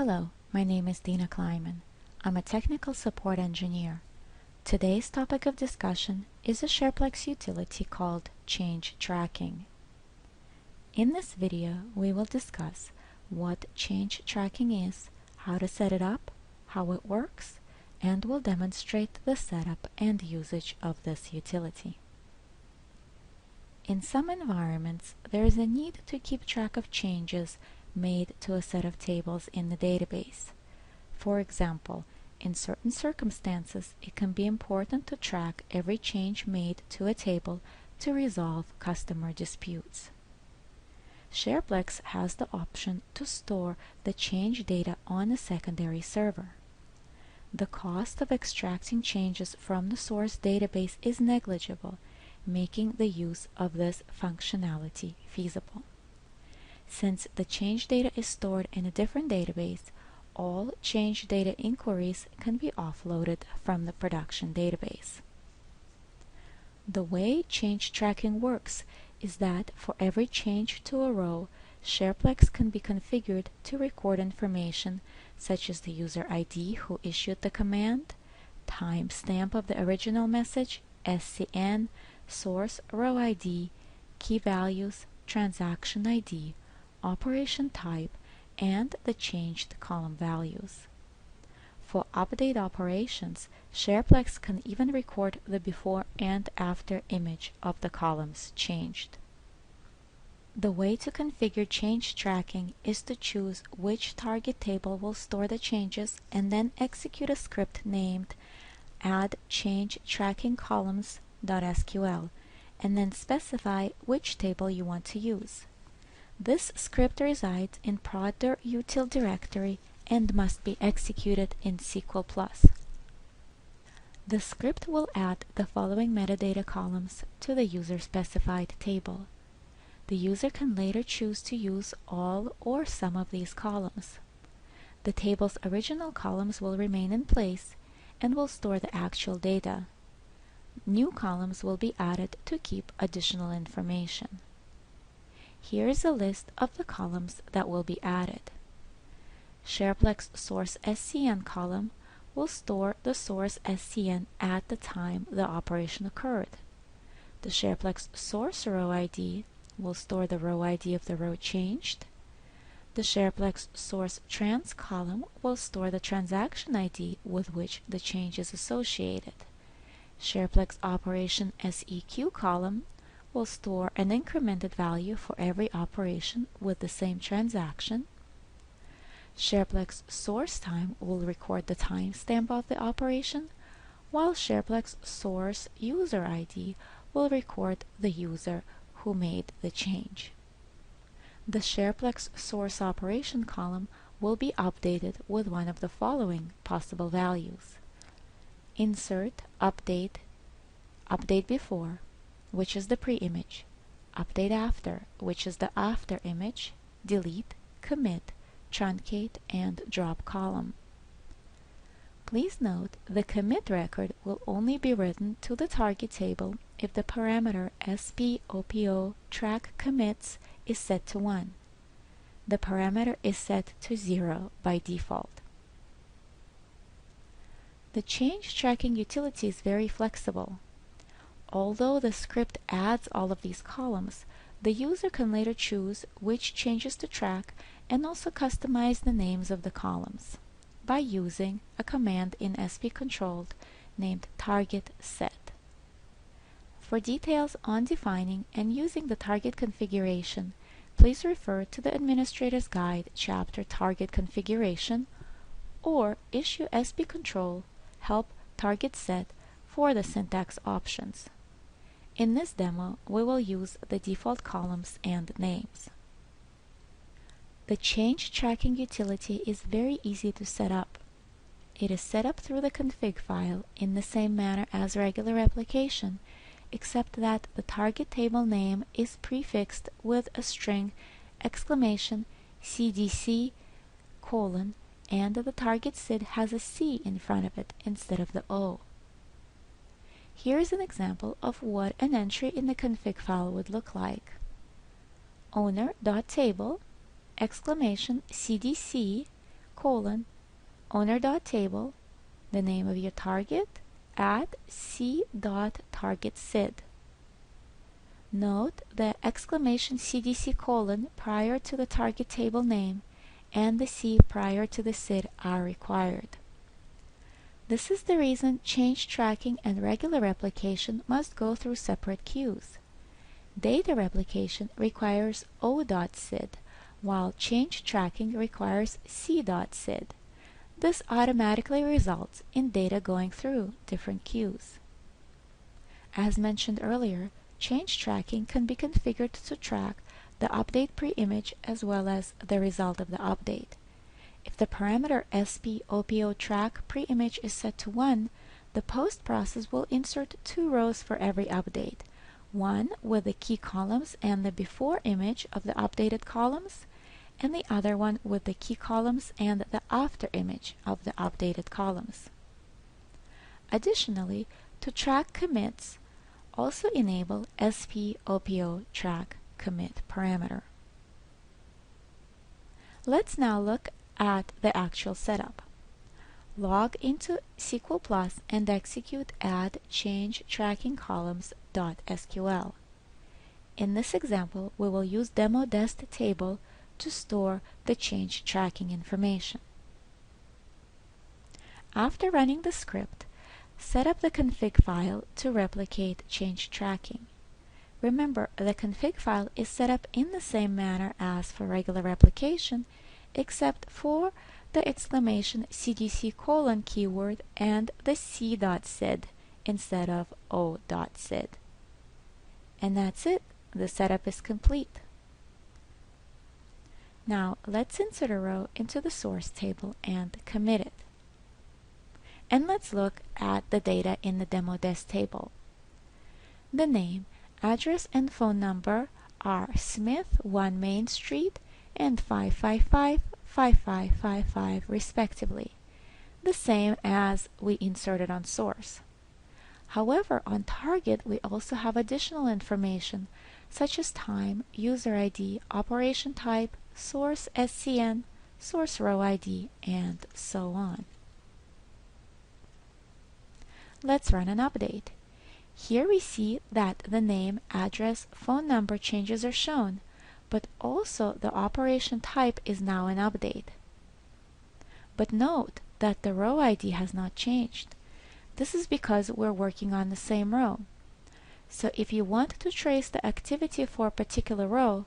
Hello, my name is Dina Kleiman. I'm a technical support engineer. Today's topic of discussion is a SharePlex utility called change tracking. In this video, we will discuss what change tracking is, how to set it up, how it works, and we'll demonstrate the setup and usage of this utility. In some environments, there is a need to keep track of changes made to a set of tables in the database. For example, in certain circumstances, it can be important to track every change made to a table to resolve customer disputes. SharePlex has the option to store the change data on a secondary server. The cost of extracting changes from the source database is negligible, making the use of this functionality feasible. Since the change data is stored in a different database, all change data inquiries can be offloaded from the production database. The way change tracking works is that for every change to a row, SharePlex can be configured to record information such as the user ID who issued the command, timestamp of the original message, SCN, source row ID, key values, transaction ID, operation type, and the changed column values. For update operations, SharePlex can even record the before and after image of the columns changed. The way to configure change tracking is to choose which target table will store the changes and then execute a script named add change tracking columns.sql and then specify which table you want to use. This script resides in prod.util directory and must be executed in SQL+. The script will add the following metadata columns to the user-specified table. The user can later choose to use all or some of these columns. The table's original columns will remain in place and will store the actual data. New columns will be added to keep additional information. Here is a list of the columns that will be added. SharePlex source SCN column will store the source SCN at the time the operation occurred. The SharePlex source row ID will store the row ID of the row changed. The SharePlex source trans column will store the transaction ID with which the change is associated. SharePlex operation SEQ column will store an incremented value for every operation with the same transaction. SharePlex source time will record the timestamp of the operation, while SharePlex source user ID will record the user who made the change. The SharePlex source operation column will be updated with one of the following possible values: insert, update, update before, which is the pre-image, update after, which is the after image, delete, commit, truncate, and drop column. Please note the commit record will only be written to the target table if the parameter SPOPO track commits is set to 1. The parameter is set to 0 by default. The change tracking utility is very flexible. Although the script adds all of these columns, the user can later choose which changes to track and also customize the names of the columns by using a command in SP-controlled named target set. For details on defining and using the target configuration, please refer to the Administrator's Guide chapter Target Configuration or issue SP-control help target set for the syntax options. In this demo, we will use the default columns and names. The change tracking utility is very easy to set up. It is set up through the config file in the same manner as regular replication, except that the target table name is prefixed with a string exclamation CDC : and the target SID has a C in front of it instead of the O. Here is an example of what an entry in the config file would look like. Owner.table exclamation CDC : owner.table, the name of your target, at c.targetSID. Note the exclamation CDC : prior to the target table name and the C prior to the SID are required. This is the reason change tracking and regular replication must go through separate queues. Data replication requires O.SID, while change tracking requires C.SID. This automatically results in data going through different queues. As mentioned earlier, change tracking can be configured to track the update pre-image as well as the result of the update. If the parameter SPOPO track pre-image is set to 1, the post process will insert 2 rows for every update, one with the key columns and the before image of the updated columns, and the other one with the key columns and the after image of the updated columns. Additionally, to track commits, also enable SPOPO track commit parameter. Let's now look at the actual setup. Log into SQL Plus and execute add change tracking columns.sql. In this example, we will use demo dest table to store the change tracking information. After running the script, set up the config file to replicate change tracking. Remember, the config file is set up in the same manner as for regular replication, except for the exclamation CDC : keyword and the C.SID instead of O.SID. And that's it. The setup is complete. Now let's insert a row into the source table and commit it. And let's look at the data in the demo desk table. The name, address, and phone number are Smith, 1 Main Street, and 555-5555 respectively, the same as we inserted on source. However, on target we also have additional information such as time, user ID, operation type, source SCN, source row ID, and so on. Let's run an update. Here we see that the name, address, phone number changes are shown, but also the operation type is now an update. But note that the row ID has not changed. This is because we're working on the same row. So if you want to trace the activity for a particular row,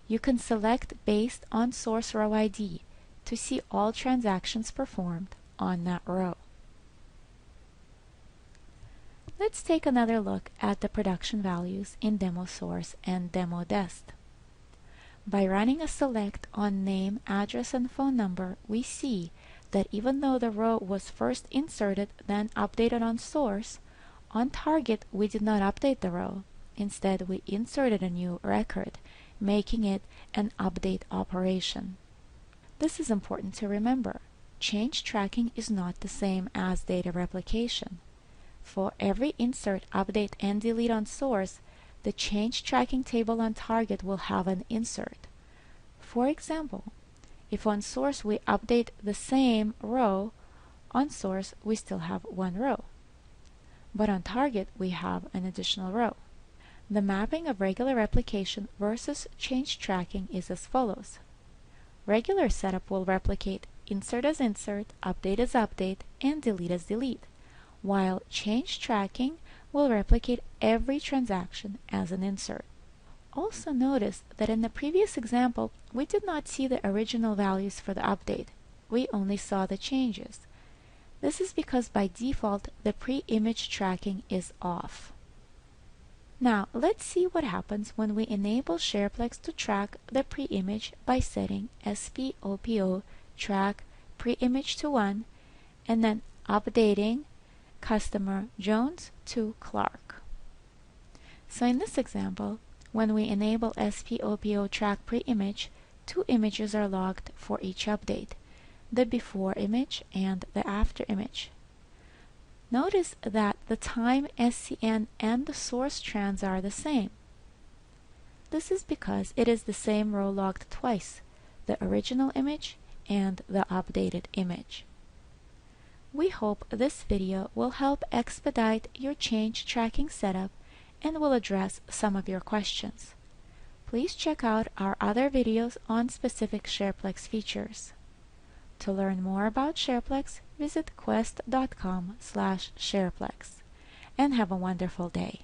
you can select based on source row ID to see all transactions performed on that row. Let's take another look at the production values in demo source and demo dest. By running a select on name, address, and phone number, we see that even though the row was first inserted then updated on source, on target we did not update the row. Instead, we inserted a new record, making it an update operation. This is important to remember. Change tracking is not the same as data replication. For every insert, update, and delete on source, the change tracking table on target will have an insert. For example, if on source we update the same row, on source we still have one row. But on target we have an additional row. The mapping of regular replication versus change tracking is as follows. Regular setup will replicate insert as insert, update as update, and delete as delete, while change tracking will replicate every transaction as an insert. Also notice that in the previous example, we did not see the original values for the update. We only saw the changes. This is because by default, the pre-image tracking is off. Now, let's see what happens when we enable SharePlex to track the pre-image by setting SPOPO track pre-image to 1 and then updating customer Jones to Clark. So in this example, when we enable SPOPO track pre-image, 2 images are logged for each update, the before image and the after image. Notice that the time SCN and the source trans are the same. This is because it is the same row logged twice, the original image and the updated image. We hope this video will help expedite your change tracking setup and will address some of your questions. Please check out our other videos on specific SharePlex features. To learn more about SharePlex, visit quest.com/SharePlex, and have a wonderful day.